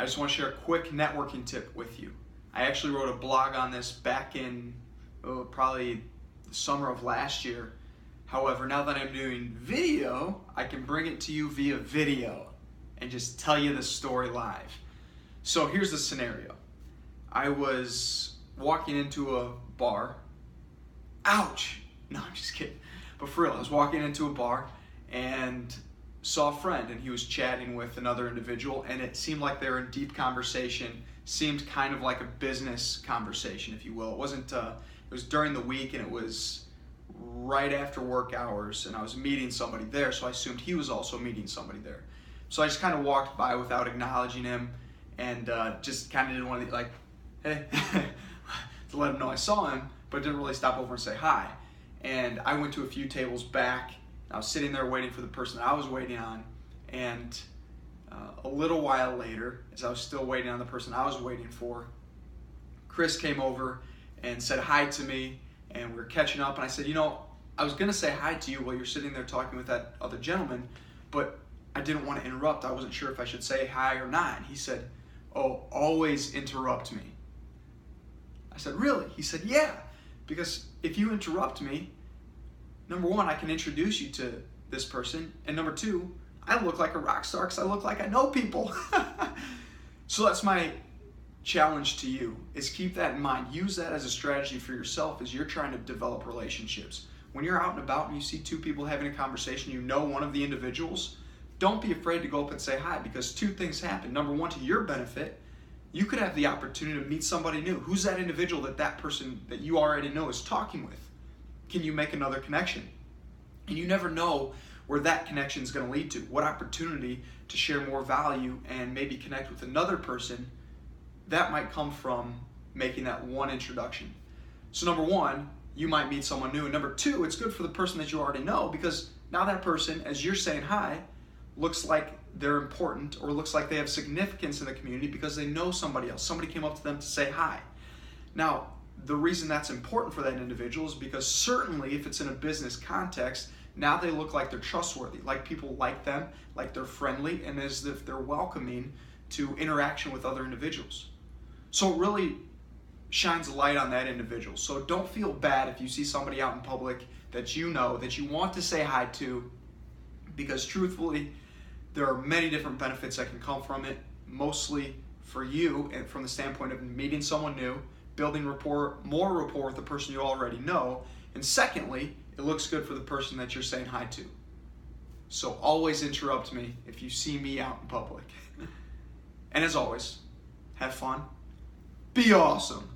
I just want to share a quick networking tip with you. I actually wrote a blog on this back in probably the summer of last year. However, now that I'm doing video, I can bring it to you via video and just tell you the story live. So here's the scenario. I was walking into a bar. Ouch! No, I'm just kidding. But for real, I was walking into a bar and saw a friend, and he was chatting with another individual, and it seemed like they were in deep conversation. Seemed kind of like a business conversation, if you will. It wasn't. It was during the week, and it was right after work hours, and I was meeting somebody there, so I assumed he was also meeting somebody there. So I just kind of walked by without acknowledging him, and just kind of didn't want to, like, hey, to let him know I saw him, but didn't really stop over and say hi. And I went to a few tables back. I was sitting there waiting for the person that I was waiting on, and a little while later, as I was still waiting on the person I was waiting for, Chris came over and said hi to me, and we were catching up, and I said, I was going to say hi to you while you're sitting there talking with that other gentleman, but I didn't want to interrupt. I wasn't sure if I should say hi or not. And he said, oh, always interrupt me. I said, really? He said, yeah, because if you interrupt me, number one, I can introduce you to this person, and number two, I look like a rock star because I look like I know people. So that's my challenge to you, is keep that in mind. Use that as a strategy for yourself as you're trying to develop relationships. When you're out and about and you see two people having a conversation, you know one of the individuals, don't be afraid to go up and say hi, because two things happen. Number one, to your benefit, you could have the opportunity to meet somebody new. Who's that individual that person that you already know is talking with? Can you make another connection? And you never know where that connection is going to lead to. What opportunity to share more value and maybe connect with another person that might come from making that one introduction. So number one, you might meet someone new. And number two, it's good for the person that you already know, because now that person, as you're saying hi, looks like they're important or looks like they have significance in the community because they know somebody else. Somebody came up to them to say hi. Now, the reason that's important for that individual is because certainly if it's in a business context, now they look like they're trustworthy, like people like them, like they're friendly, and as if they're welcoming to interaction with other individuals. So it really shines a light on that individual. So don't feel bad if you see somebody out in public that you know, that you want to say hi to, because truthfully, there are many different benefits that can come from it, mostly for you and from the standpoint of meeting someone new, building more rapport with the person you already know, and secondly, it looks good for the person that you're saying hi to. So always interrupt me if you see me out in public. And as always, have fun, be awesome.